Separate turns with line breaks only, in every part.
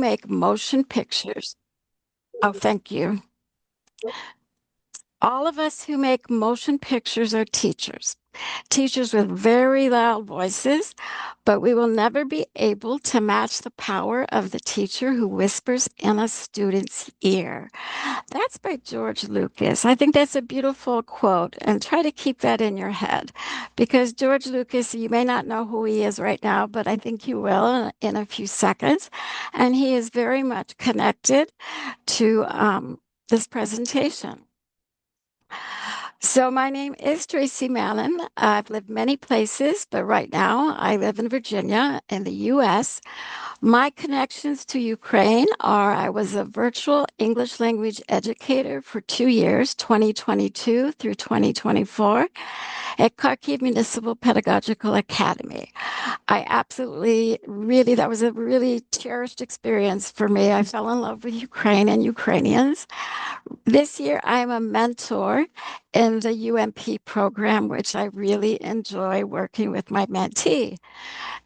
make motion pictures. Oh, thank you. All of us who make motion pictures are teachers. Teachers with very loud voices, but we will never be able to match the power of the teacher who whispers in a student's ear. That's by George Lucas. I think that's a beautiful quote, and try to keep that in your head because George Lucas, you may not know who he is right now, but I think you will in a few seconds. And he is very much connected to this presentation. So my name is Tracy Mannon. I've lived many places, but right now I live in Virginia in the U.S. My connections to Ukraine are I was a virtual English language educator for 2 years, 2022 through 2024, at Kharkiv Municipal Pedagogical Academy. I absolutely, really, that was a really cherished experience for me. I fell in love with Ukraine and Ukrainians. This year, I'm a mentor in the UMP program, which I really enjoy working with my mentee.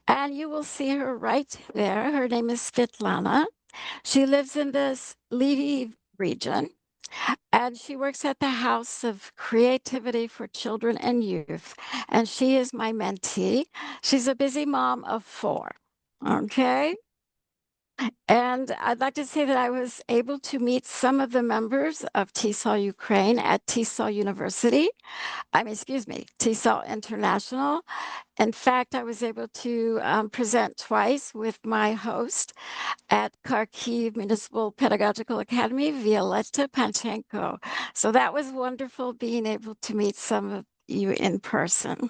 And you will see her right there. Her name is Svetlana. She lives in the Lviv region, and she works at the House of Creativity for Children and Youth. And she is my mentee. She's a busy mom of 4. Okay. And I'd like to say that I was able to meet some of the members of TESOL-Ukraine at TESOL University. Excuse me, TESOL International. In fact, I was able to present twice with my host at Kharkiv Municipal Pedagogical Academy, Violetta Panchenko. So that was wonderful being able to meet some of you in person.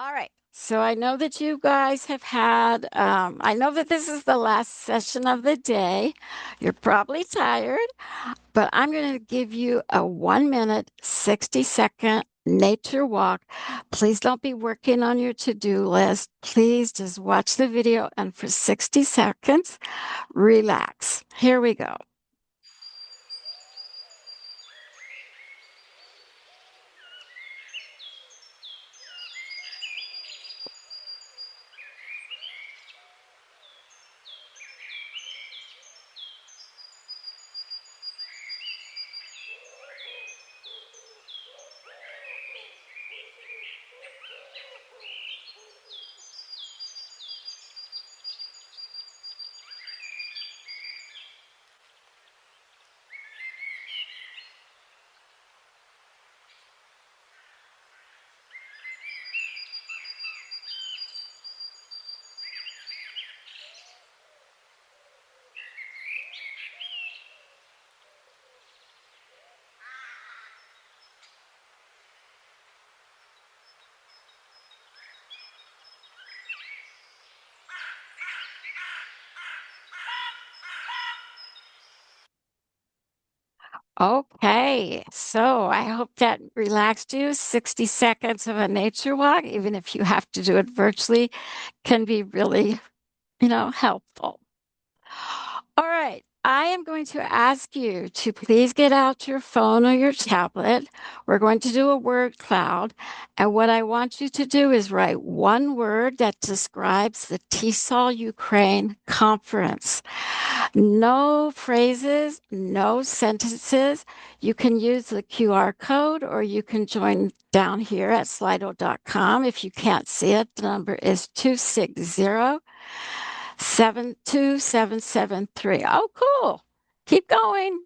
All right. So I know that you guys have had, I know that this is the last session of the day. You're probably tired, but I'm going to give you a 1 minute, 60-second nature walk. Please don't be working on your to-do list. Please just watch the video and for 60 seconds, relax. Here we go. Okay, so I hope that relaxed you. 60 seconds of a nature walk, even if you have to do it virtually, can be really, helpful. All right, I am going to ask you to please get out your phone or your tablet. We're going to do a word cloud. And what I want you to do is write one word that describes the TESOL-Ukraine conference. No phrases, no sentences. You can use the QR code or you can join down here at slido.com. If you can't see it, the number is 260-72773. Oh, cool. Keep going.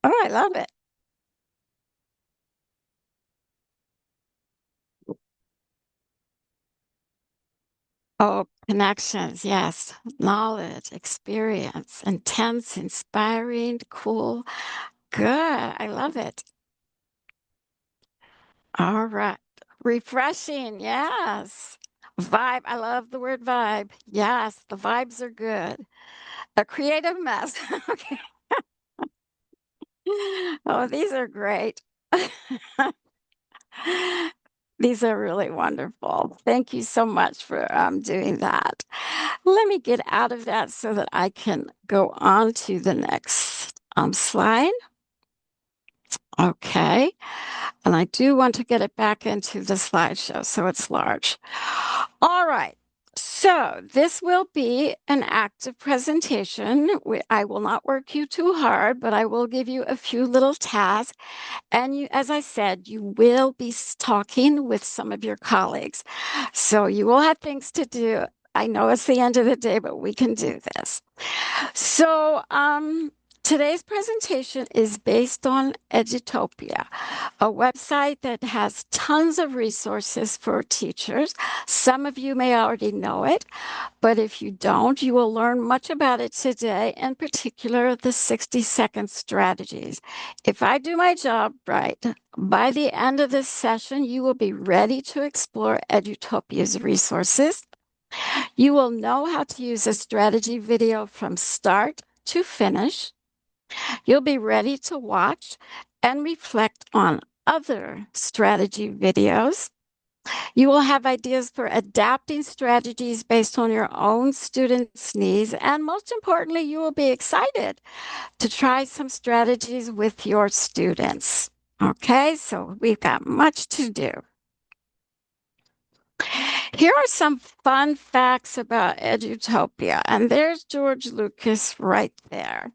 Oh, I love it. Oh, connections. Yes. Knowledge, experience, intense, inspiring, cool. Good. I love it. All right. Refreshing. Yes. Vibe. I love the word vibe. Yes. The vibes are good. A creative mess. Okay. Oh, these are great. These are really wonderful. Thank you so much for doing that. Let me get out of that so that I can go on to the next slide. Okay. And I do want to get it back into the slideshow so it's large. All right. So this will be an active presentation. I will not work you too hard, but I will give you a few little tasks. And you, as I said, you will be talking with some of your colleagues. So you will have things to do. I know it's the end of the day, but we can do this. So today's presentation is based on Edutopia, a website that has tons of resources for teachers. Some of you may already know it, but if you don't, you will learn much about it today, in particular, the 60-second strategies. If I do my job right, by the end of this session, you will be ready to explore Edutopia's resources. You will know how to use a strategy video from start to finish. You'll be ready to watch and reflect on other strategy videos. You will have ideas for adapting strategies based on your own students' needs. And most importantly, you will be excited to try some strategies with your students. Okay, so we've got much to do. Here are some fun facts about Edutopia, and there's George Lucas right there.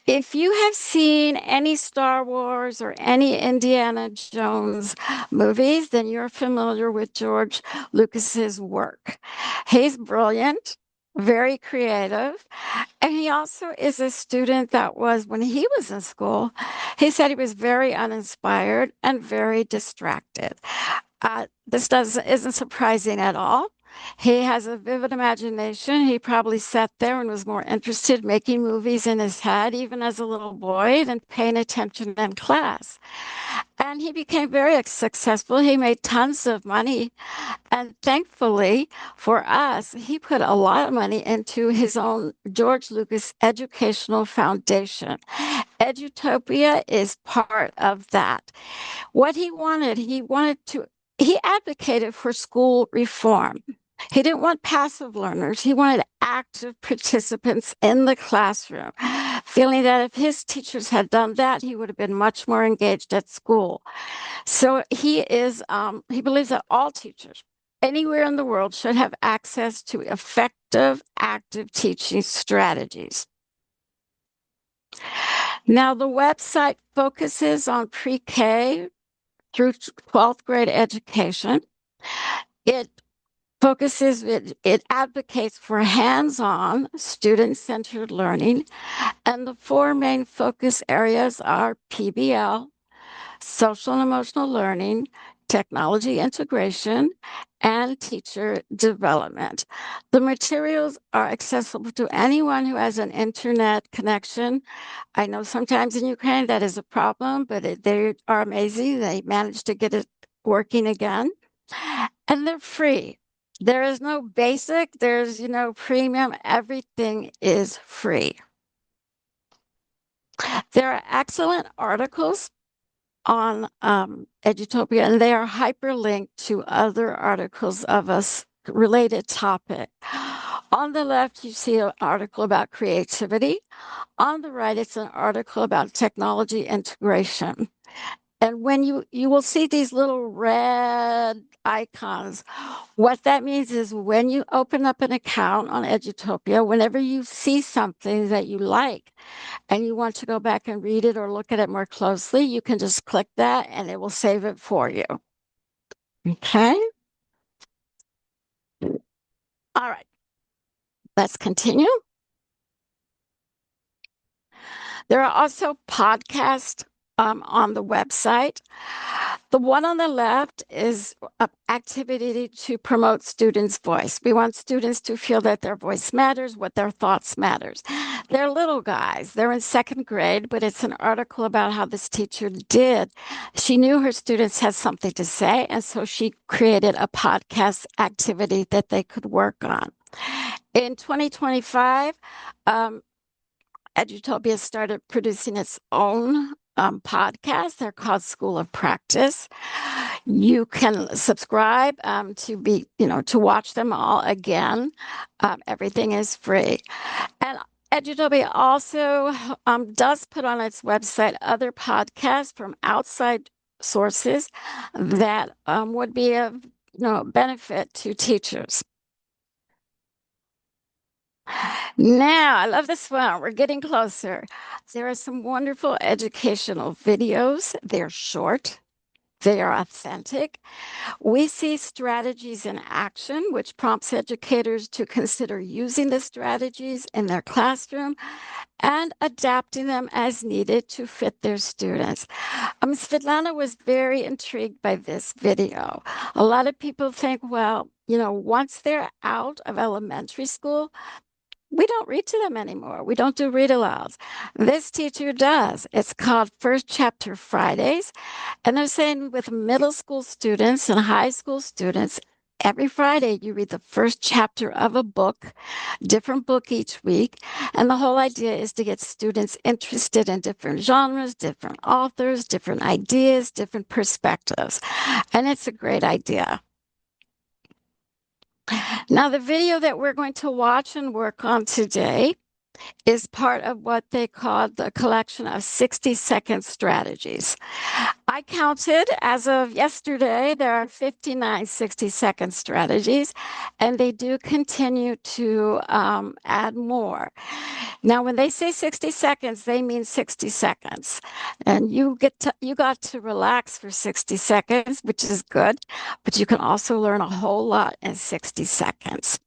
If you have seen any Star Wars or any Indiana Jones movies, then you're familiar with George Lucas's work. He's brilliant, very creative, and he also is a student that was, when he was in school, he said he was very uninspired and very distracted. This isn't surprising at all. He has a vivid imagination. He probably sat there and was more interested making movies in his head, even as a little boy, than paying attention in class. And he became very successful. He made tons of money. And thankfully for us, he put a lot of money into his own George Lucas Educational Foundation. Edutopia is part of that. What he advocated for school reform. He didn't want passive learners. He wanted active participants in the classroom, feeling that if his teachers had done that, he would have been much more engaged at school. So he believes that all teachers anywhere in the world should have access to effective, active teaching strategies. Now, the website focuses on pre-K through 12th grade education. It it advocates for hands-on, student-centered learning, and the four main focus areas are PBL, social and emotional learning, technology integration, and teacher development. The materials are accessible to anyone who has an internet connection. I know sometimes in Ukraine that is a problem, but they are amazing. They managed to get it working again. And they're free. There is no basic, there's, premium. Everything is free. There are excellent articles on Edutopia, and they are hyperlinked to other articles of a related topic. On the left, you see an article about creativity. On the right, it's an article about technology integration. And when you will see these little red icons, what that means is when you open up an account on Edutopia, whenever you see something that you like and you want to go back and read it or look at it more closely, you can just click that and it will save it for you. Okay. All right. Let's continue. There are also podcasts on the website. The one on the left is an activity to promote students' voice. We want students to feel that their voice matters, what their thoughts matters. They're little guys. They're in second grade, but it's an article about how this teacher did. She knew her students had something to say, and so she created a podcast activity that they could work on. In 2025, Edutopia started producing its own podcast. They're called School of Practice. You can subscribe to watch them all again. Everything is free. And Edutopia also does put on its website other podcasts from outside sources that would be of benefit to teachers. Now, I love this one. We're getting closer. There are some wonderful educational videos. They're short, they are authentic. We see strategies in action, which prompts educators to consider using the strategies in their classroom and adapting them as needed to fit their students. Svetlana was very intrigued by this video. A lot of people think, well, once they're out of elementary school, we don't read to them anymore. We don't do read alouds. This teacher does. It's called First Chapter Fridays. And they're saying with middle school students and high school students, every Friday you read the first chapter of a book, different book each week. And the whole idea is to get students interested in different genres, different authors, different ideas, different perspectives. And it's a great idea. Now, the video that we're going to watch and work on today is part of what they call the collection of 60-second strategies. I counted as of yesterday, there are 59 60-second strategies, and they do continue to add more. Now, when they say 60 seconds, they mean 60 seconds. And you got to relax for 60 seconds, which is good, but you can also learn a whole lot in 60 seconds.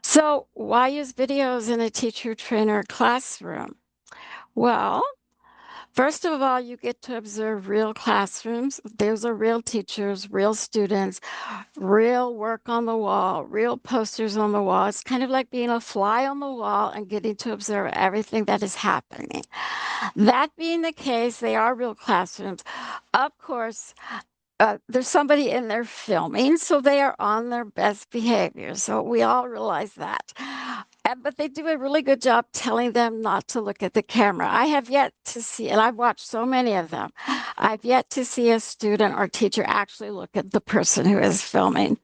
So, why use videos in a teacher trainer classroom? Well, first of all, you get to observe real classrooms. Those are real teachers, real students, real work on the wall, real posters on the wall. It's kind of like being a fly on the wall and getting to observe everything that is happening. That being the case, they are real classrooms. Of course, there's somebody in there filming, so they are on their best behavior. So we all realize that. But they do a really good job telling them not to look at the camera. I have yet to see, and I've watched so many of them, I've yet to see a student or teacher actually look at the person who is filming.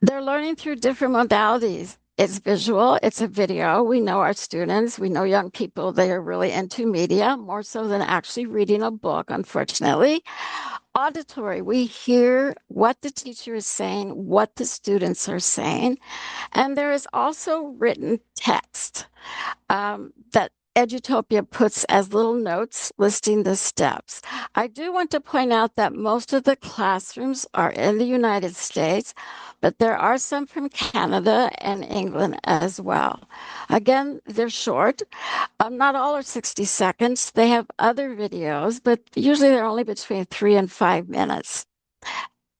They're learning through different modalities. It's visual, it's a video. We know our students, we know young people, they are really into media, more so than actually reading a book, unfortunately. Auditory, we hear what the teacher is saying, what the students are saying. And there is also written text that Edutopia puts as little notes listing the steps. I do want to point out that most of the classrooms are in the United States, but there are some from Canada and England as well. Again, they're short. Not all are 60 seconds. They have other videos, but usually they're only between 3 and 5 minutes.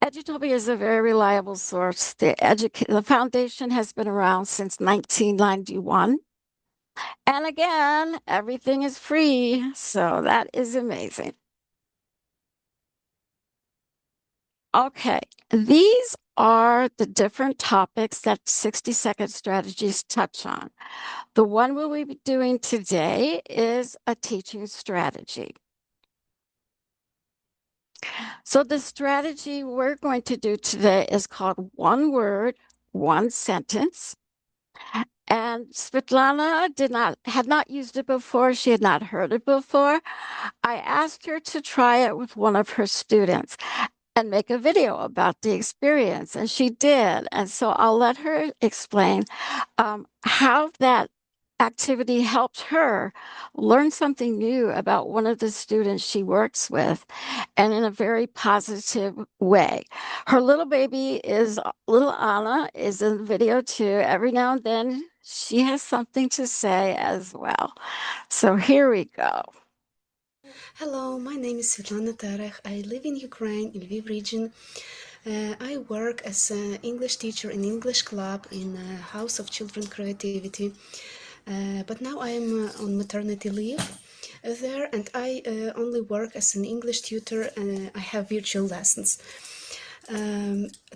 Edutopia is a very reliable source. The foundation has been around since 1991. And again, everything is free. So that is amazing. Okay, these are the different topics that 60-second strategies touch on. The one we'll be doing today is a teaching strategy. So the strategy we're going to do today is called one word, one sentence. And Svetlana had not used it before. She had not heard it before. I asked her to try it with one of her students and make a video about the experience, and she did. And so I'll let her explain how that activity helped her learn something new about one of the students she works with, and in a very positive way. Her little baby is little Anna is in the video too. Every now and then she has something to say as well. So here we go.
Hello, my name is Svetlana Terech. I live in Ukraine, in Lviv region. I work as an English teacher in English club in House of Children Creativity. But now I am on maternity leave there, and I only work as an English tutor, and I have virtual lessons.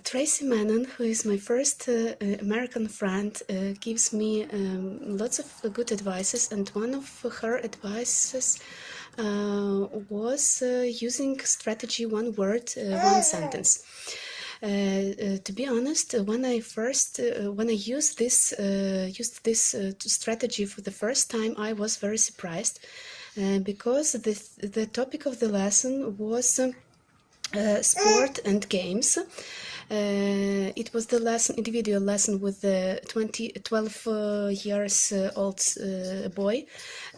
Tracy Mannon, who is my first American friend, gives me lots of good advices, and one of her advices was using strategy one word, one sentence. To be honest, when I used this strategy for the first time, I was very surprised because the topic of the lesson was sport and games. It was the lesson, individual lesson with the 12 years old boy,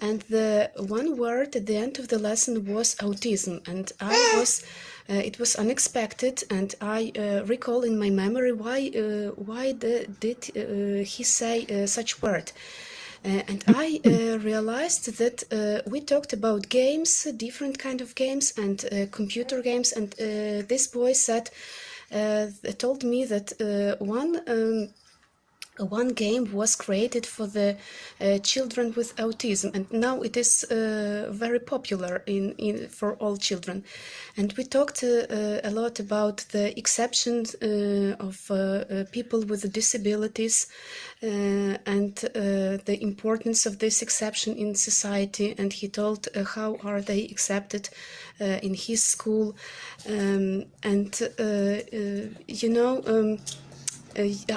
and the one word at the end of the lesson was autism, and it was unexpected, and I recall in my memory why did he say such word. And I realized that we talked about games, different kind of games, and computer games. And this boy told me that one game was created for the children with autism, and now it is very popular for all children. And we talked a lot about the exceptions of people with disabilities and the importance of this exception in society. And he told how are they accepted in his school,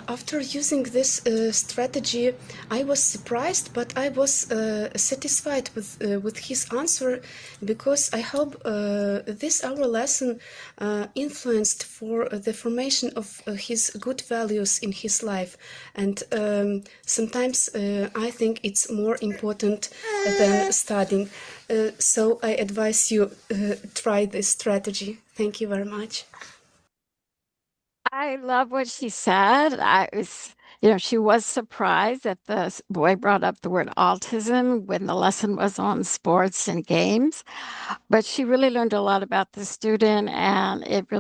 after using this strategy, I was surprised, but I was satisfied with his answer, because I hope this our lesson influenced for the formation of his good values in his life. And sometimes I think it's more important than studying. So I advise you try this strategy. Thank you very much.
I love what she said. She was surprised that the boy brought up the word autism when the lesson was on sports and games. But she really learned a lot about the student, and it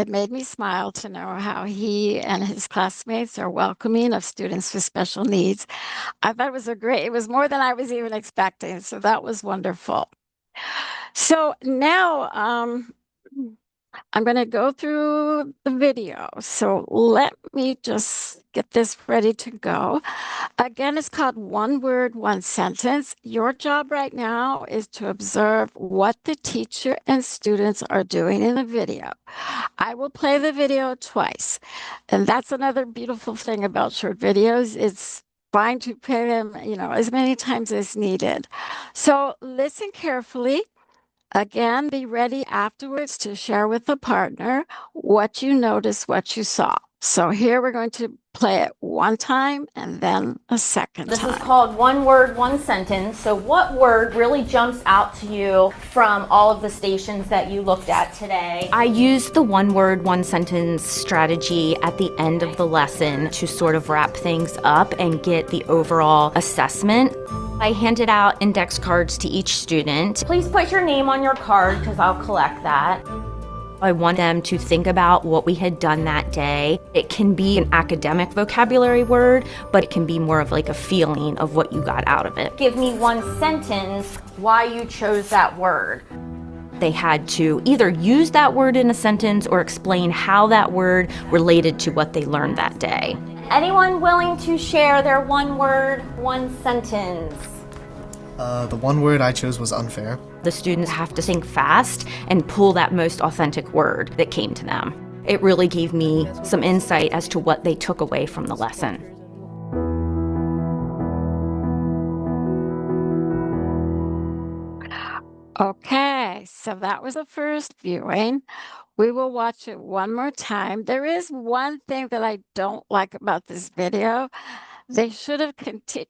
made me smile to know how he and his classmates are welcoming of students with special needs. I thought it was more than I was even expecting. So that was wonderful. So now, I'm going to go through the video. So let me just get this ready to go. Again, it's called One Word, One Sentence. Your job right now is to observe what the teacher and students are doing in the video. I will play the video twice. And that's another beautiful thing about short videos. It's fine to play them, as many times as needed. So listen carefully. Again, be ready afterwards to share with a partner what you noticed, what you saw. So here we're going to play it one time and then a second time.
This is called One Word, One Sentence. So what word really jumps out to you from all of the stations that you looked at today? I used the one word, one sentence strategy at the end of the lesson to sort of wrap things up and get the overall assessment. I handed out index cards to each student. Please put your name on your card because I'll collect that. I want them to think about what we had done that day. It can be an academic vocabulary word, but it can be more of like a feeling of what you got out of it. Give me one sentence why you chose that word. They had to either use that word in a sentence or explain how that word related to what they learned that day. Anyone willing to share their one word, one sentence?
The one word I chose was unfair.
The students have to think fast and pull that most authentic word that came to them. It really gave me some insight as to what they took away from the lesson.
Okay, so that was the first viewing. We will watch it one more time. There is one thing that I don't like about this video. They should have continued,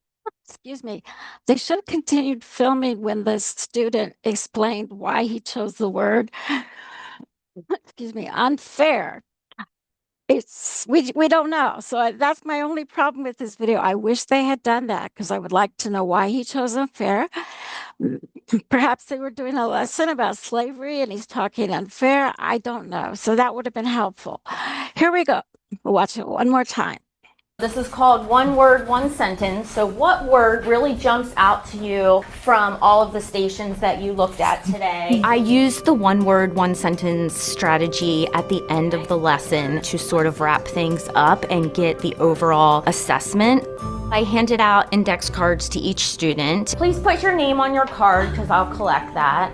excuse me, they should have continued filming when the student explained why he chose the word, excuse me, unfair. We don't know. So that's my only problem with this video. I wish they had done that because I would like to know why he chose unfair. Perhaps they were doing a lesson about slavery and he's talking unfair. I don't know. So that would have been helpful. Here we go. We'll watch it one more time.
This is called One Word, One Sentence. So what word really jumps out to you from all of the stations that you looked at today? I used the one word, one sentence strategy at the end of the lesson to sort of wrap things up and get the overall assessment. I handed out index cards to each student. Please put your name on your card because I'll collect that.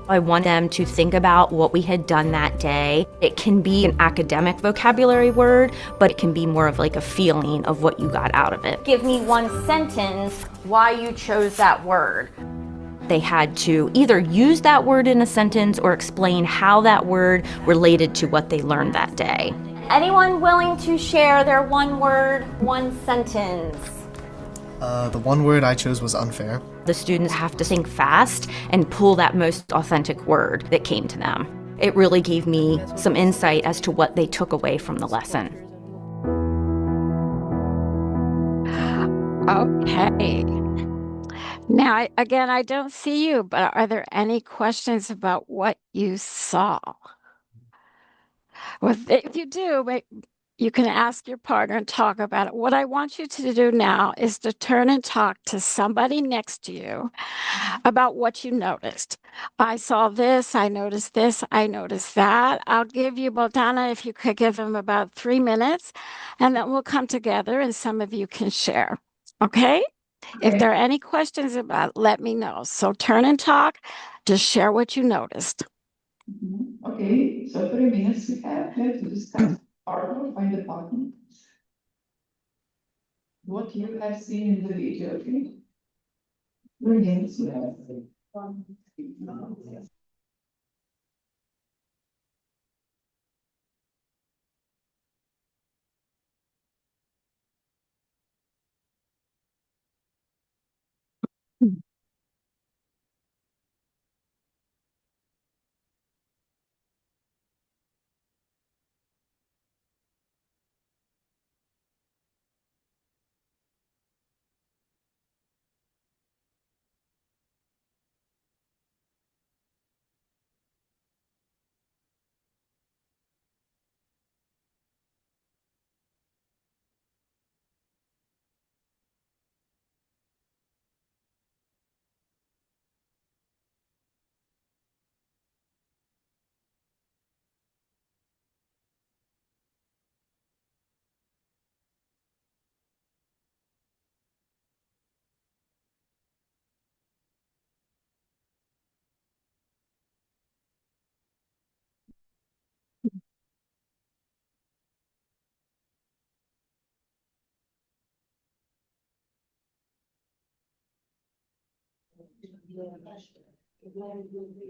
I want them to think about what we had done that day. It can be an academic vocabulary word, but it can be more of like a feeling of what you got out of it. Give me one sentence why you chose that word. They had to either use that word in a sentence or explain how that word related to what they learned that day. Anyone willing to share their one word, one sentence?
The one word I chose was unfair.
The students have to think fast and pull that most authentic word that came to them. It really gave me some insight as to what they took away from the lesson.
Okay. Now, again, I don't see you, but are there any questions about what you saw? Well, if you do, you can ask your partner and talk about it. What I want you to do now is to turn and talk to somebody next to you about what you noticed. I saw this, I noticed this, I noticed that. I'll give you, Bogdana, if you could give them about 3 minutes, and then we'll come together and some of you can share. Okay? If there are any questions about it, let me know. So turn and talk, just share what you noticed.
Okay, so 3 minutes we have to discuss partner, find the partner. What you have seen in the video, okay? 3 minutes we have.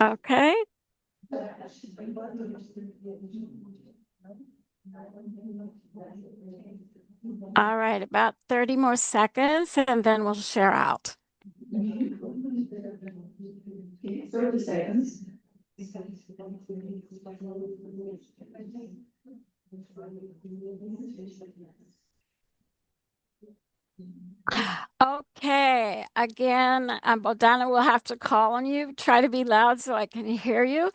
Okay. All right, about 30 more seconds and then we'll share out.
30 seconds.
Okay, again, Bogdana will have to call on you. Try to be loud so I can hear you.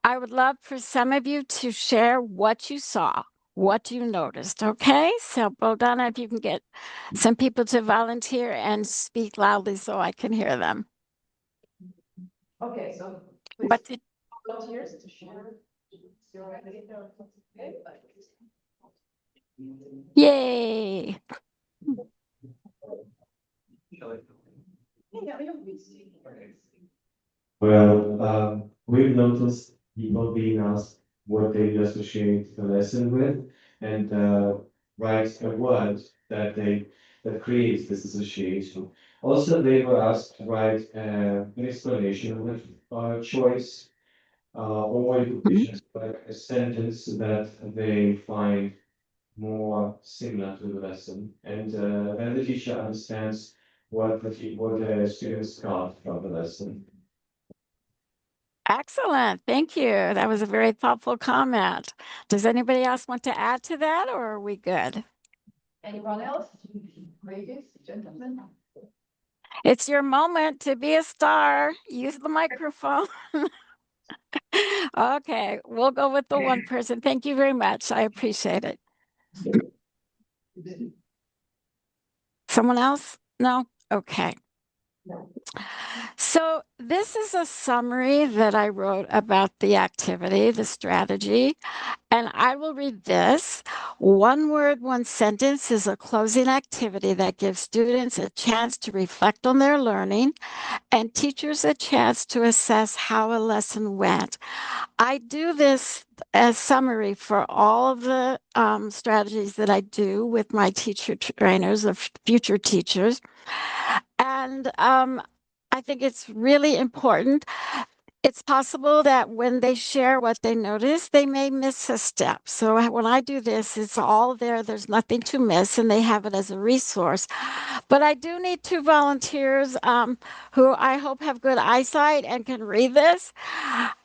I would love for some of you to share what you saw, what you noticed. Okay, so Bogdana, if you can get some people to volunteer and speak loudly so I can hear them.
Okay, so
What did
volunteers to share.
Yay!
Well, we've noticed people being asked what they associate the lesson with and write a word that creates this association. Also, they were asked to write an explanation with a choice or like a sentence that they find more similar to the lesson, and then the teacher understands what the students got from the lesson.
Excellent. Thank you. That was a very thoughtful comment. Does anybody else want to add to that or are we good?
Anyone else? Ladies, gentlemen?
It's your moment to be a star. Use the microphone. Okay, we'll go with the one person. Thank you very much. I appreciate it. Someone else? No? Okay. So this is a summary that I wrote about the activity, the strategy, and I will read this. One word, one sentence is a closing activity that gives students a chance to reflect on their learning and teachers a chance to assess how a lesson went. I do this as summary for all of the strategies that I do with my teacher trainers of future teachers. And I think it's really important. It's possible that when they share what they notice, they may miss a step. So when I do this, it's all there. There's nothing to miss, and they have it as a resource. But I do need two volunteers who I hope have good eyesight and can read this.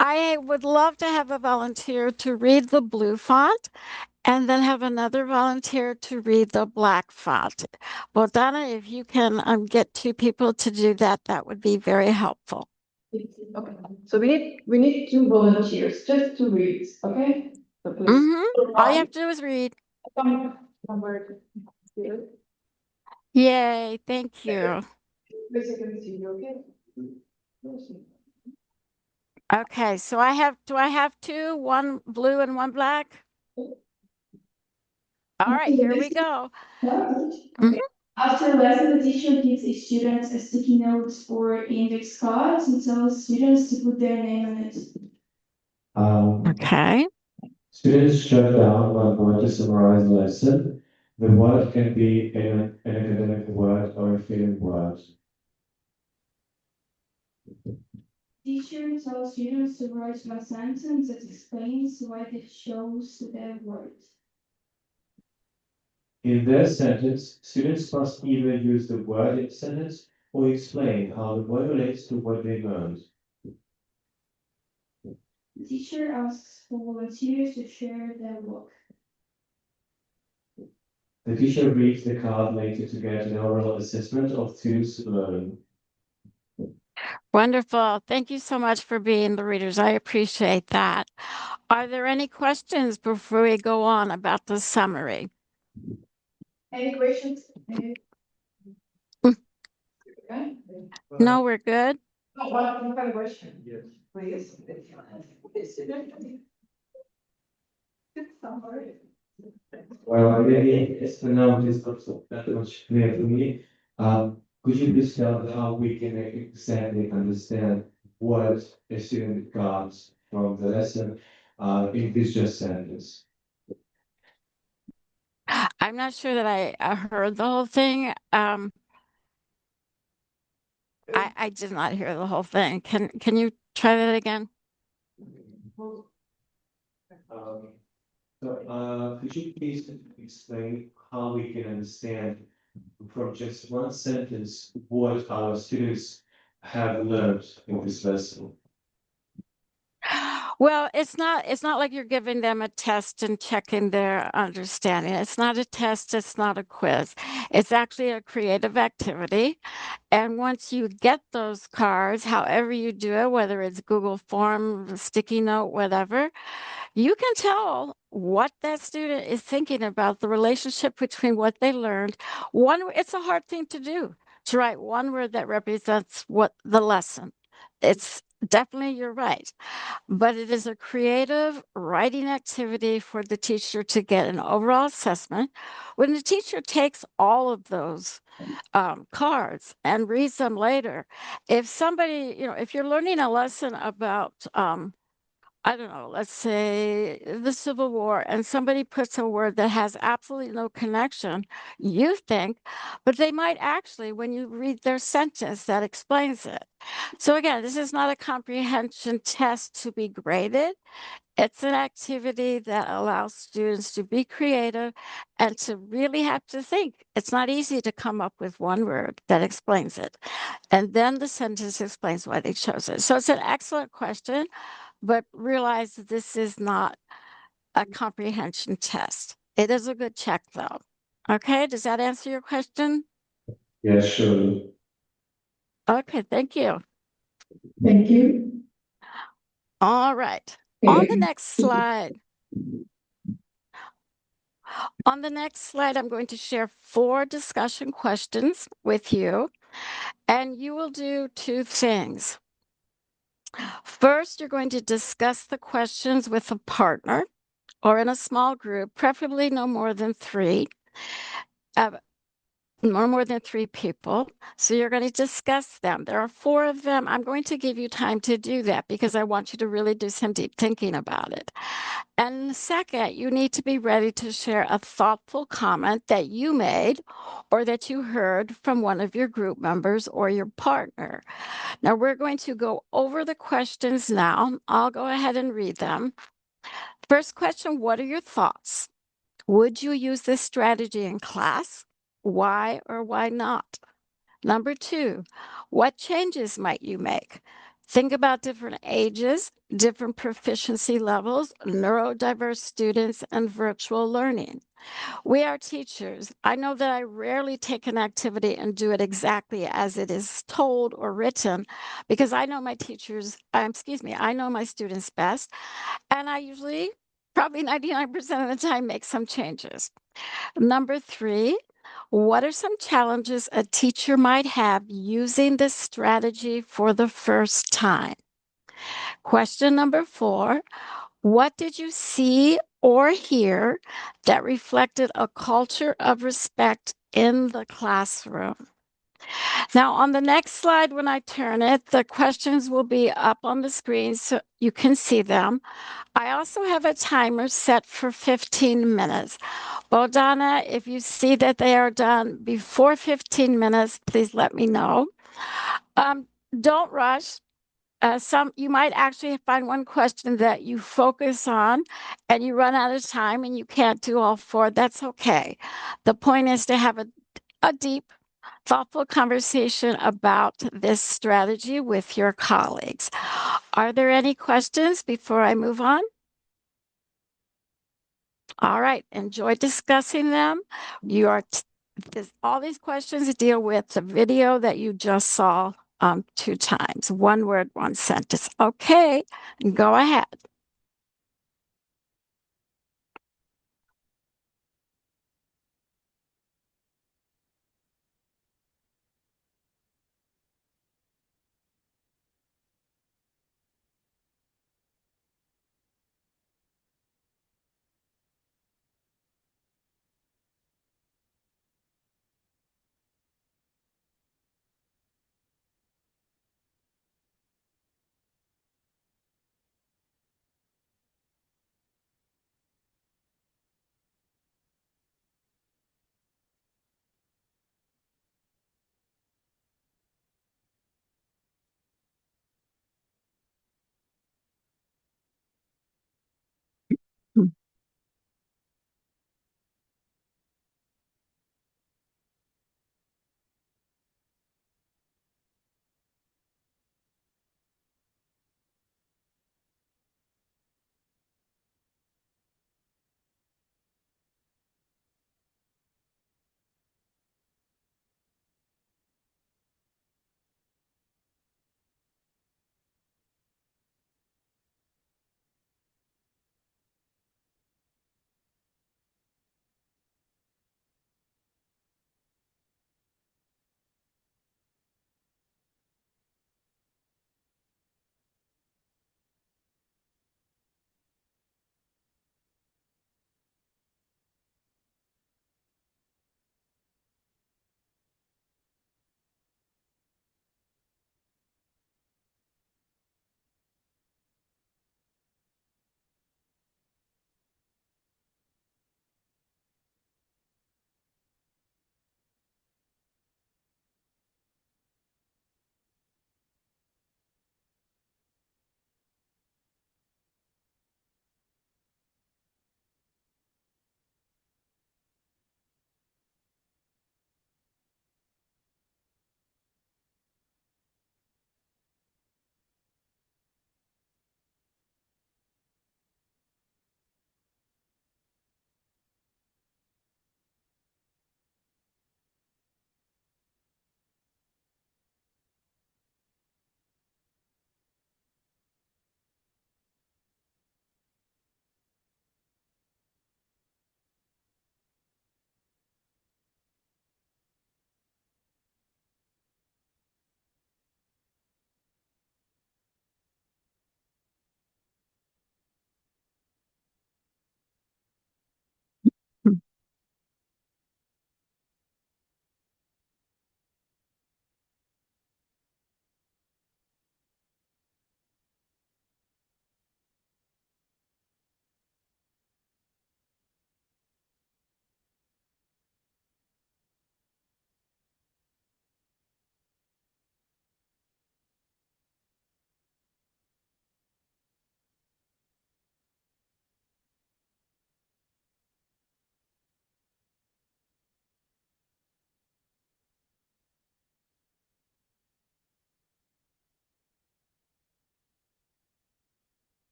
I would love to have a volunteer to read the blue font and then have another volunteer to read the black font. Well, Donna, if you can get two people to do that, that would be very helpful.
Okay, so we need two volunteers, just to read, okay? So please.
All you have to do is read.
Number two.
Yay, thank you.
Please, I can see you, okay?
Okay, so do I have two, one blue and one black? All right, here we go.
Okay. After lesson, the teacher gives each student a sticky note or index cards and tells students to put their name on it.
Okay.
Students jot down one word to summarize the lesson. The word can be an academic word or a feeling word.
Teacher tells students to write one sentence that explains why they chose their word.
In their sentence, students must either use the word in sentence or explain how the word relates to what they learned.
The teacher asks for volunteers to share their work.
The teacher reads the card later to get an oral assessment of students' learning.
Wonderful. Thank you so much for being the readers. I appreciate that. Are there any questions before we go on about the summary?
Any questions?
Okay.
No, we're good.
One kind of question. Yes. Please.
Well, maybe it's now is not so that much clear to me. Could you please tell how we can exactly understand what a student got from the lesson in this just sentence?
I'm not sure that I heard the whole thing. I did not hear the whole thing. Can you try that again?
Could you please explain how we can understand from just one sentence what our students have learned in this lesson?
Well, it's not like you're giving them a test and checking their understanding. It's not a test, it's not a quiz. It's actually a creative activity. And once you get those cards, however you do it, whether it's Google Form, sticky note, whatever, you can tell what that student is thinking about the relationship between what they learned. It's a hard thing to do, to write one word that represents what the lesson. It's definitely, you're right. But it is a creative writing activity for the teacher to get an overall assessment. When the teacher takes all of those cards and reads them later, if somebody, if you're learning a lesson about, I don't know, let's say the Civil War, and somebody puts a word that has absolutely no connection, you think, but they might actually, when you read their sentence, that explains it. So again, this is not a comprehension test to be graded. It's an activity that allows students to be creative and to really have to think. It's not easy to come up with one word that explains it. And then the sentence explains why they chose it. So it's an excellent question, but realize that this is not a comprehension test. It is a good check, though. Okay, does that answer your question?
Yes, sure.
Okay, thank you.
Thank you.
All right. On the next slide. On the next slide, I'm going to share 4 discussion questions with you, and you will do 2 things. First, you're going to discuss the questions with a partner or in a small group, preferably no more than 3. no more than 3 people. So you're going to discuss them. There are 4 of them. I'm going to give you time to do that because I want you to really do some deep thinking about it. And second, you need to be ready to share a thoughtful comment that you made or that you heard from one of your group members or your partner. Now, we're going to go over the questions now. I'll go ahead and read them. First question, what are your thoughts? Would you use this strategy in class? Why or why not? Number 2, what changes might you make? Think about different ages, different proficiency levels, neurodiverse students, and virtual learning. We are teachers. I know that I rarely take an activity and do it exactly as it is told or written because I know my I know my students best, and I usually, probably 99% of the time, make some changes. Number 3, what are some challenges a teacher might have using this strategy for the first time? Question number 4, what did you see or hear that reflected a culture of respect in the classroom? Now, on the next slide, when I turn it, the questions will be up on the screen so you can see them. I also have a timer set for 15 minutes. Bodana, if you see that they are done before 15 minutes, please let me know. Don't rush. You might actually find one question that you focus on and you run out of time and you can't do all 4. That's okay. The point is to have a deep, thoughtful conversation about this strategy with your colleagues. Are there any questions before I move on? All right, enjoy discussing them. All these questions deal with the video that you just saw 2 times. 1 word, 1 sentence. Okay, go ahead.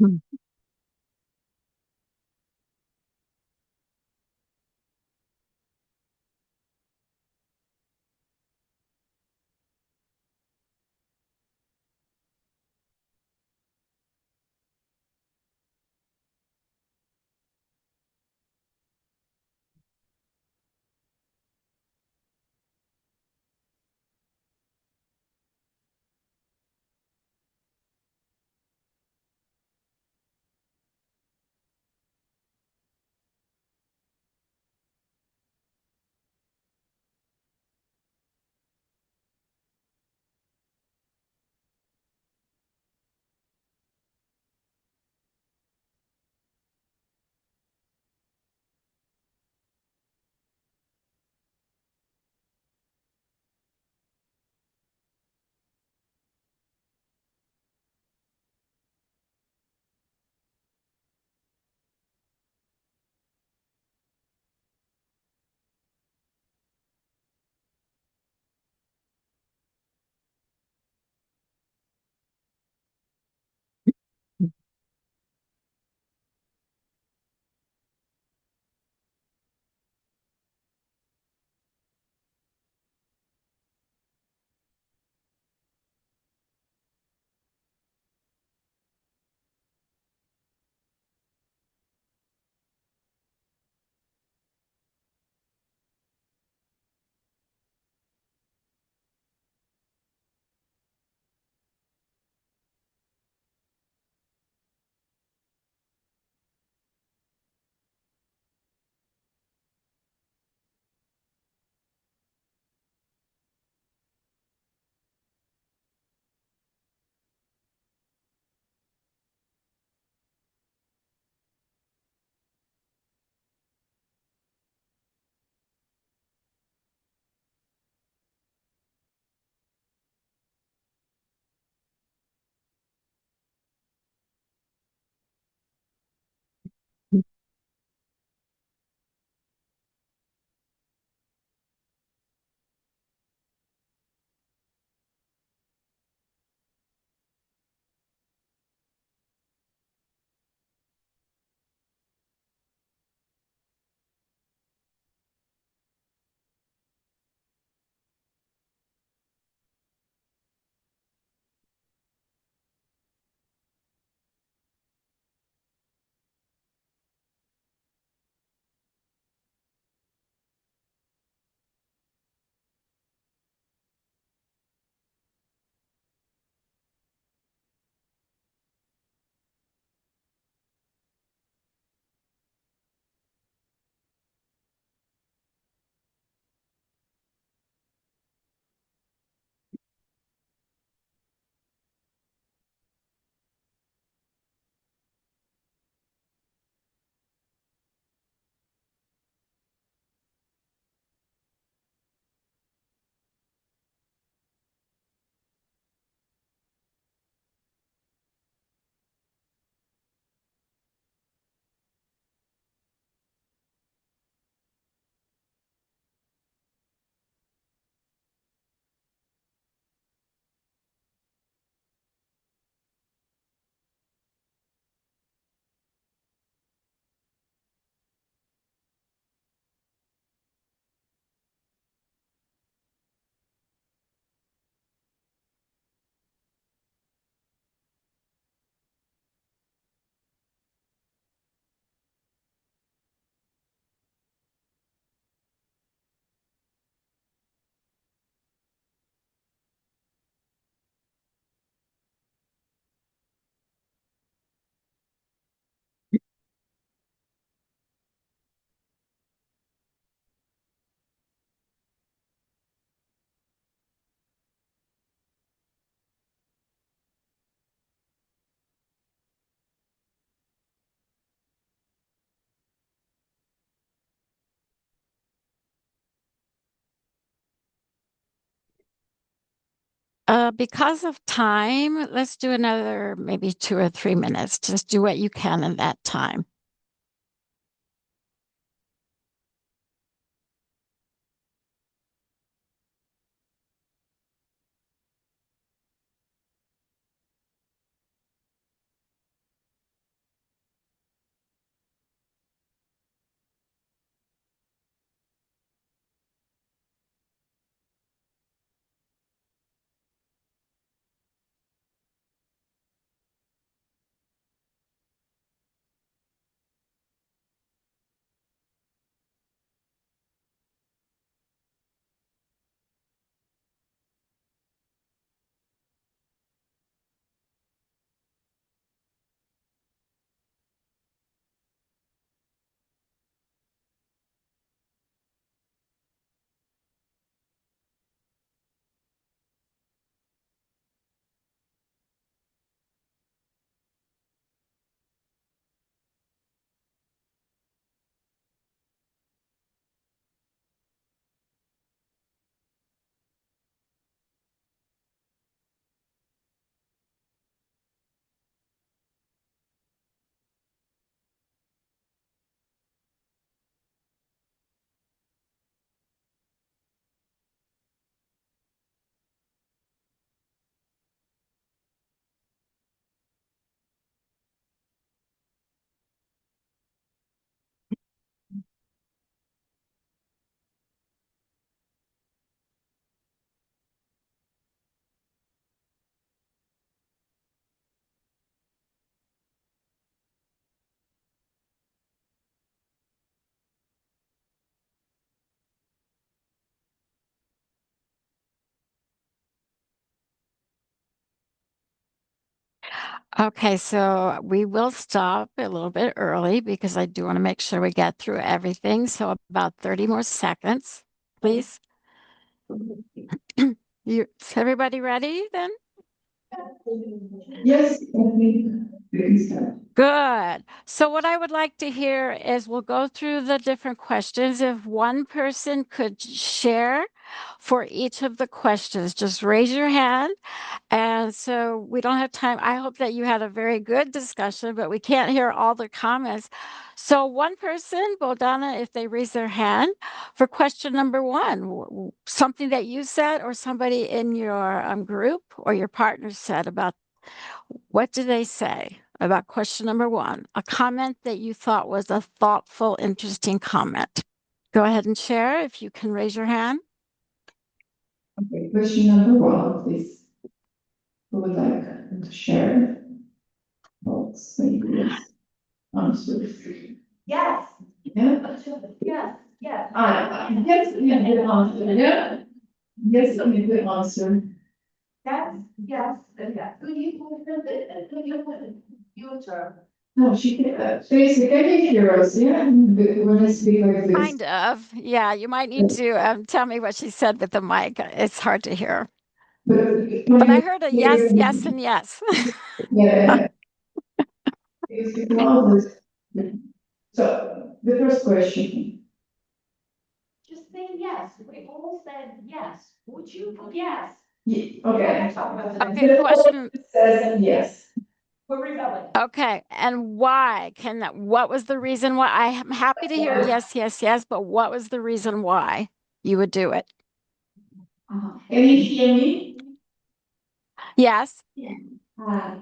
Mm. Because of time, let's do another maybe 2 or 3 minutes. Just do what you can in that time. Okay, so we will stop a little bit early because I do want to make sure we get through everything. So about 30 more seconds, please. Is everybody ready then?
Yes, I think we can start.
Good. So what I would like to hear is we'll go through the different questions. If one person could share for each of the questions, just raise your hand. And so we don't have time. I hope that you had a very good discussion, but we can't hear all the comments. So one person, Boldana, if they raise their hand for question number one, something that you said or somebody in your group or your partner said about, what did they say about question number one? A comment that you thought was a thoughtful, interesting comment. Go ahead and share if you can raise your hand.
Okay, question number one, please. Who would like to share thoughts, ideas, answers?
Yes.
Yeah?
Yes. Yes.
Yes, yeah, good answer. Yeah. Yes, I mean, good answer.
Yes. Yes. Yes. Could you your turn?
No, she can, Tracy, can you hear us? Yeah, when I speak like this.
Kind of. Yeah, you might need to tell me what she said with the mic. It's hard to hear. But I heard a yes, yes, and yes.
Yeah. It's louder. So, the first question.
Just say yes. We all said yes. Would you put yes?
Okay.
Okay,
The
question.
says yes.
We're rebelling.
Okay, and why? What was the reason why? I am happy to hear yes, yes, yes, but what was the reason why you would do it?
Can you hear me?
Yes.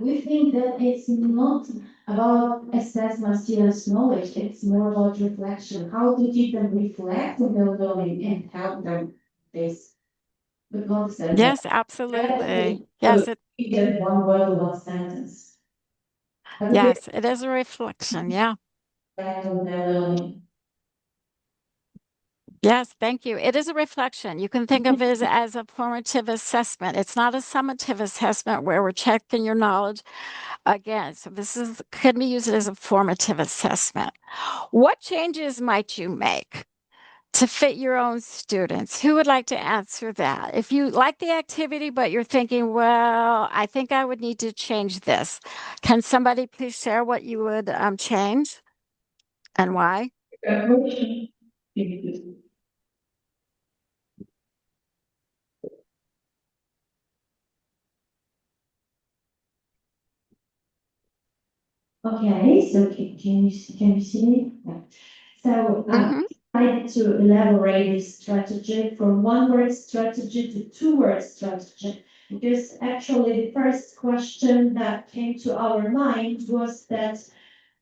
We think that it's not about assessment students' knowledge, it's more about reflection. How to keep them reflect on their learning and help them this. But not sentence.
Yes, absolutely. Yes,
Just one word, one sentence.
yes, it is a reflection. Yeah.
Reflect on their learning.
Yes, thank you. It is a reflection. You can think of it as a formative assessment. It's not a summative assessment where we're checking your knowledge again. So can be used as a formative assessment. What changes might you make to fit your own students? Who would like to answer that? If you like the activity, but you're thinking, well, I think I would need to change this. Can somebody please share what you would change and why?
Okay, so can you see me? Yeah. So I decided to elaborate this strategy from one word strategy to two word strategy, because actually the first question that came to our mind was that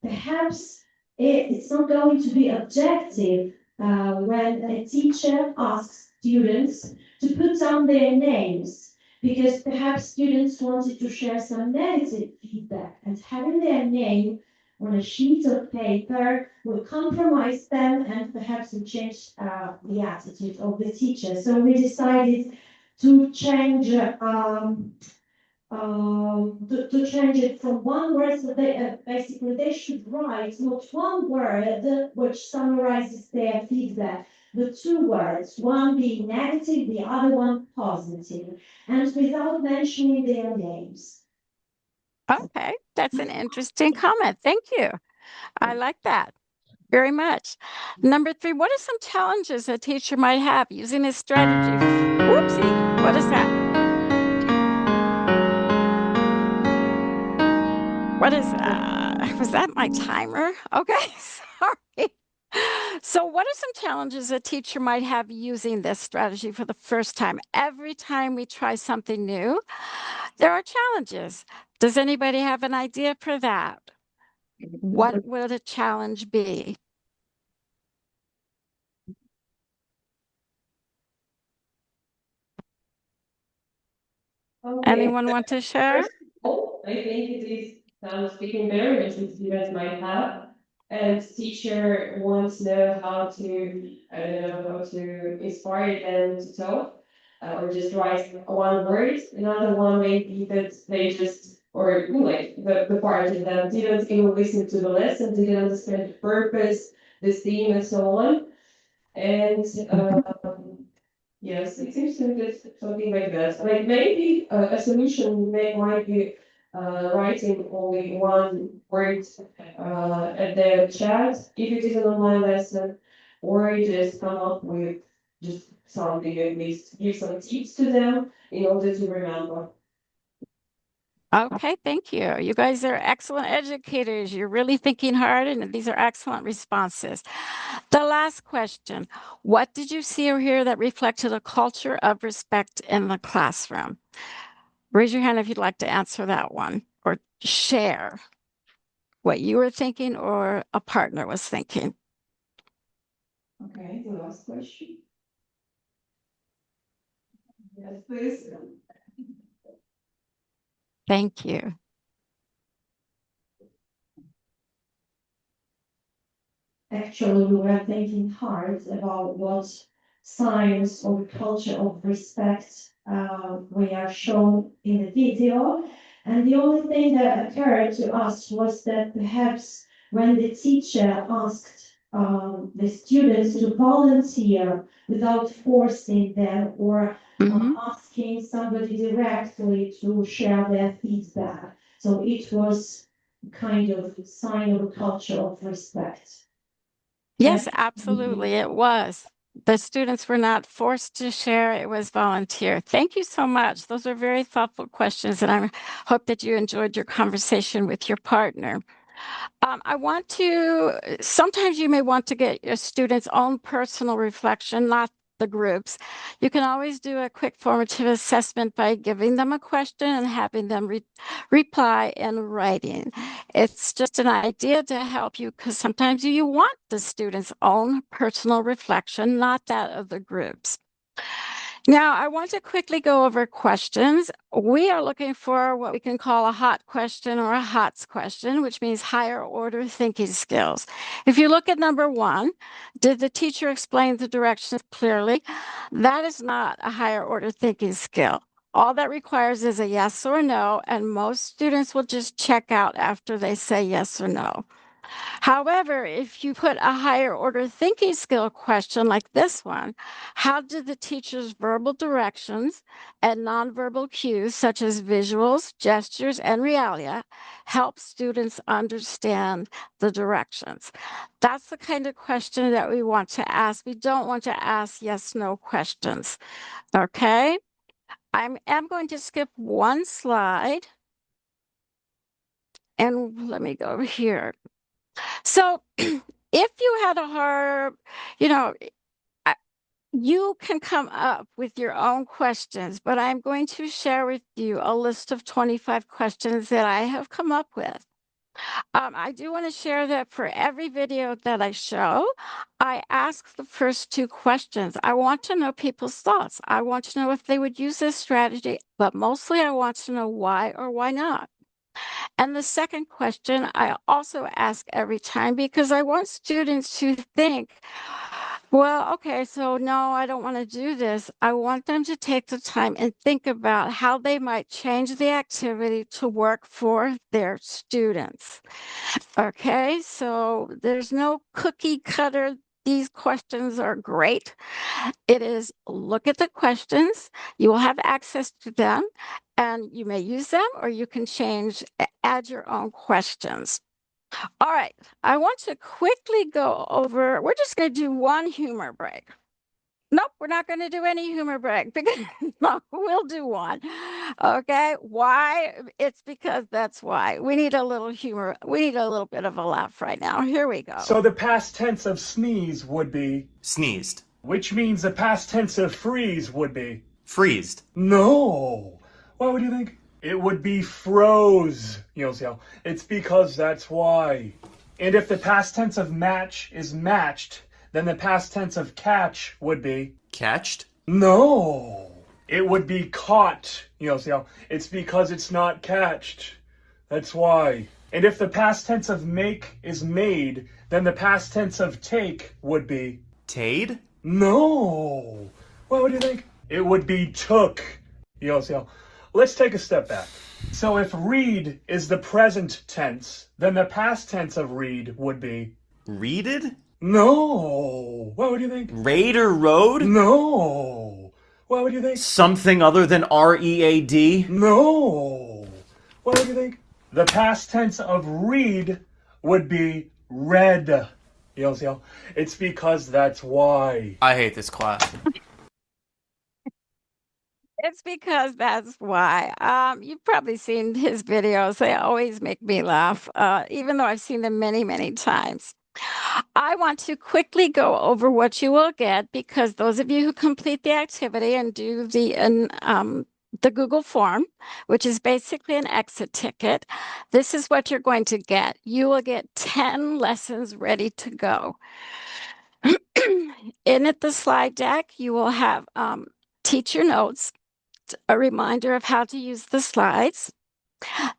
perhaps it's not going to be objective when a teacher asks students to put down their names, because perhaps students wanted to share some negative feedback, and having their name on a sheet of paper will compromise them and perhaps will change the attitude of the teacher. So we decided to change to change it from one word, so they basically they should write not one word which summarizes their feedback, but two words, one being negative, the other one positive, and without mentioning their names.
Okay, that's an interesting comment. Thank you. I like that very much. Number three, what are some challenges a teacher might have using this strategy? Whoopsie, what is that? What is was that my timer? Okay, sorry. So what are some challenges a teacher might have using this strategy for the first time? Every time we try something new, there are challenges. Does anybody have an idea for that? What would a challenge be?
Okay.
Anyone want to share?
First of all, I think it is some speaking barriers that students might have, and teacher wants to know how to, I don't know, how to inspire them to talk, or just write one word. Another one may be that they just or like the part of them didn't even listen to the lesson, didn't understand the purpose, the theme, and so on. And yes, it seems to me that something like that. Like maybe a solution might be writing only one word at the chat if it is an online lesson, or just come up with just something, at least give some tips to them in order to remember.
Okay, thank you. You guys are excellent educators. You're really thinking hard, and these are excellent responses. The last question, what did you see or hear that reflected a culture of respect in the classroom? Raise your hand if you'd like to answer that one or share what you were thinking or a partner was thinking.
Okay, the last question. Yes, please.
Thank you.
Actually, we were thinking hard about what signs of culture of respect we are shown in the video. And the only thing that occurred to us was that perhaps when the teacher asked the students to volunteer without forcing them or asking somebody directly to share their feedback. So it was kind of a sign of a culture of respect.
Yes, absolutely. It was. The students were not forced to share, it was volunteer. Thank you so much. Those are very thoughtful questions, and I hope that you enjoyed your conversation with your partner. Sometimes you may want to get your students' own personal reflection, not the groups. You can always do a quick formative assessment by giving them a question and having them reply in writing. It's just an idea to help you because sometimes you want the students' own personal reflection, not that of the groups. Now, I want to quickly go over questions. We are looking for what we can call a hot question or a HOTS question, which means higher order thinking skills. If you look at number 1, did the teacher explain the directions clearly? That is not a higher order thinking skill. All that requires is a yes or no, and most students will just check out after they say yes or no. However, if you put a higher order thinking skill question like this one, how did the teacher's verbal directions and nonverbal cues such as visuals, gestures, and realia help students understand the directions? That's the kind of question that we want to ask. We don't want to ask yes/no questions, okay? I am going to skip one slide. And let me go over here. So if you had a hard, you can come up with your own questions, but I'm going to share with you a list of 25 questions that I have come up with. I do want to share that for every video that I show, I ask the first 2 questions. I want to know people's thoughts. I want to know if they would use this strategy, but mostly I want to know why or why not. And the second question I also ask every time because I want students to think, well, okay, so no, I don't want to do this. I want them to take the time and think about how they might change the activity to work for their students. Okay, so there's no cookie cutter. These questions are great. It is look at the questions. You will have access to them and you may use them or you can add your own questions. All right, I want to quickly go over, we're just going to do one humor break. Nope, we're not going to do any humor break because no, we'll do one. Okay, why? It's because that's why. We need a little humor. We need a little bit of a laugh right now. Here we go.
So the past tense of sneeze would be
sneezed,
which means the past tense of freeze would be
freezed.
No. What would you think? It would be froze. You know, it's because that's why. And if the past tense of match is matched, then the past tense of catch would be
catched.
No. It would be caught. You know, it's because it's not catched. That's why. And if the past tense of make is made, then the past tense of take would be
tade.
No. What would you think? It would be took. You know, let's take a step back. So if read is the present tense, then the past tense of read would be...
Readed?
No. What would you think?
Raid or road?
No. What would you think?
Something other than R-E-A-D?
No. What would you think? The past tense of read would be read. It's because that's why.
I hate this class.
It's because that's why. You've probably seen his videos. They always make me laugh, even though I've seen them many, many times. I want to quickly go over what you will get because those of you who complete the activity and do the Google form, which is basically an exit ticket, this is what you're going to get. You will get 10 lessons ready to go. In the slide deck, you will have teacher notes, a reminder of how to use the slides.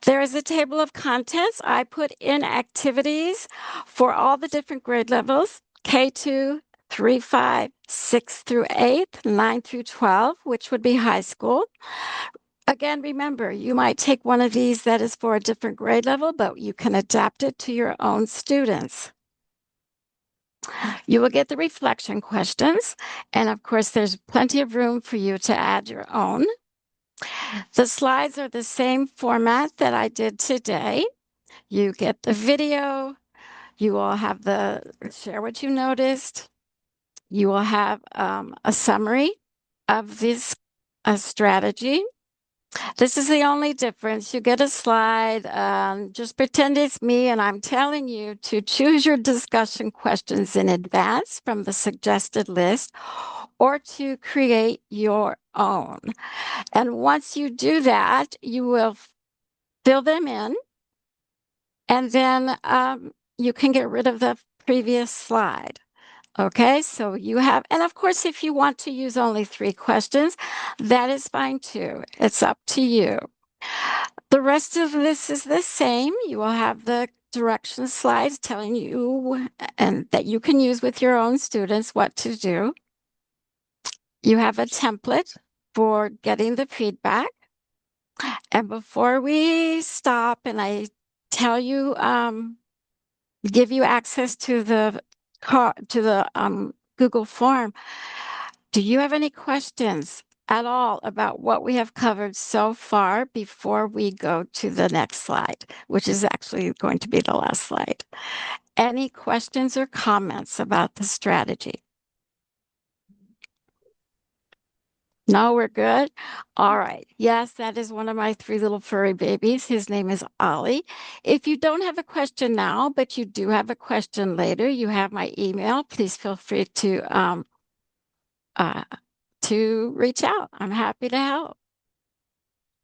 There is a table of contents. I put in activities for all the different grade levels, K2, 3, 5, 6 through 8, 9 through 12, which would be high school. Again, remember, you might take one of these that is for a different grade level, but you can adapt it to your own students. You will get the reflection questions, and of course, there's plenty of room for you to add your own. The slides are the same format that I did today. You get the video, you will have the share what you noticed, you will have a summary of this strategy. This is the only difference. You get a slide, just pretend it's me and I'm telling you to choose your discussion questions in advance from the suggested list or to create your own. And once you do that, you will fill them in and then you can get rid of the previous slide. Okay, so you have, and of course, if you want to use only 3 questions, that is fine too. It's up to you. The rest of this is the same. You will have the direction slides telling you and that you can use with your own students what to do. You have a template for getting the feedback. And before we stop and I tell you, give you access to the Google form, do you have any questions at all about what we have covered so far before we go to the next slide, which is actually going to be the last slide? Any questions or comments about the strategy? No, we're good. All right. Yes, that is one of my 3 little furry babies. His name is Ollie. If you don't have a question now, but you do have a question later, you have my email. Please feel free to reach out. I'm happy to help.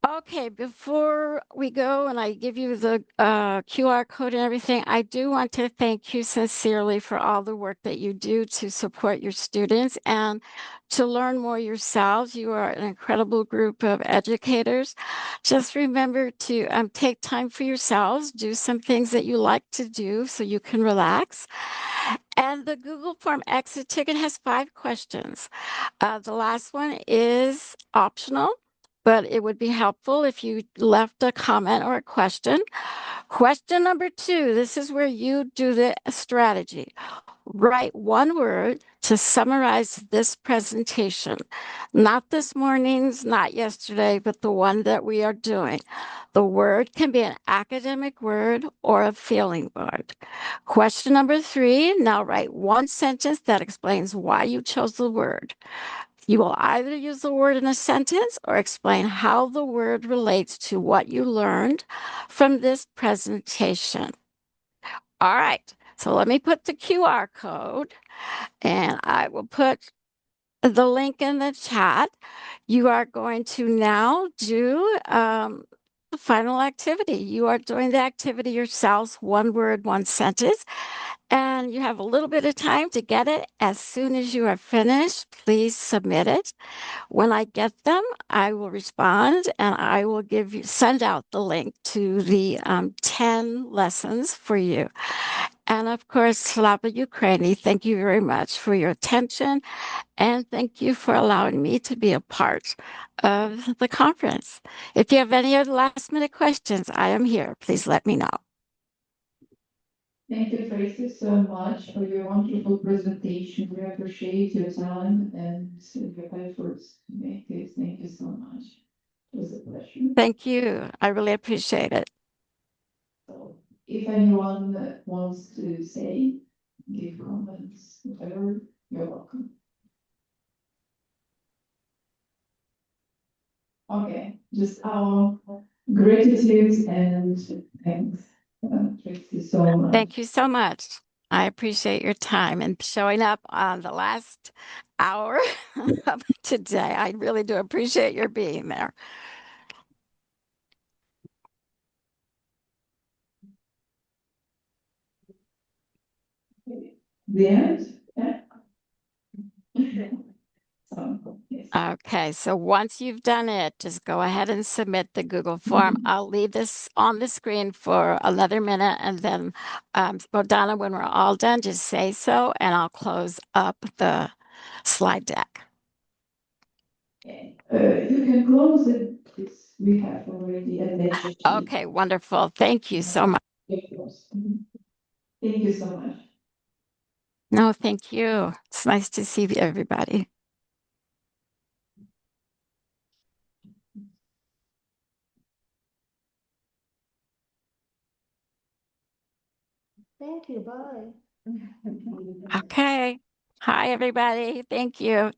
Okay, before we go and I give you the QR code and everything, I do want to thank you sincerely for all the work that you do to support your students and to learn more yourselves. You are an incredible group of educators. Just remember to take time for yourselves, do some things that you like to do so you can relax. And the Google Form exit ticket has 5 questions. The last one is optional, but it would be helpful if you left a comment or a question. Question number 2, this is where you do the strategy. Write 1 word to summarize this presentation. Not this morning's, not yesterday, but the one that we are doing. The word can be an academic word or a feeling word. Question number 3, now write 1 sentence that explains why you chose the word. You will either use the word in a sentence or explain how the word relates to what you learned from this presentation. All right, so let me put the QR code and I will put the link in the chat. You are going to now do the final activity. You are doing the activity yourselves, 1 word, 1 sentence. And you have a little bit of time to get it. As soon as you are finished, please submit it. When I get them, I will respond and I will send out the link to the 10 lessons for you. And of course, Slava Ukraini, thank you very much for your attention. And thank you for allowing me to be a part of the conference. If you have any other last minute questions, I am here. Please let me know.
Thank you, Tracy, so much for your wonderful presentation. We appreciate your time and your efforts to make this. Thank you so much. It was a pleasure.
Thank you. I really appreciate it.
So if anyone wants to say, give comments, whatever, you're welcome. Okay, just our gratitude and thanks. Tracy, so much.
Thank you so much. I appreciate your time and showing up on the last hour of today. I really do appreciate your being there.
The end? Yeah. So, yes.
Okay, so once you've done it, just go ahead and submit the Google form. I'll leave this on the screen for another minute and then, Donna, when we're all done, just say so and I'll close up the slide deck.
Okay. You can close it. We have already a message.
Okay, wonderful. Thank you so much.
Thank you so much.
No, thank you. It's nice to see everybody.
Thank you, bye.
Okay. Hi, everybody. Thank you.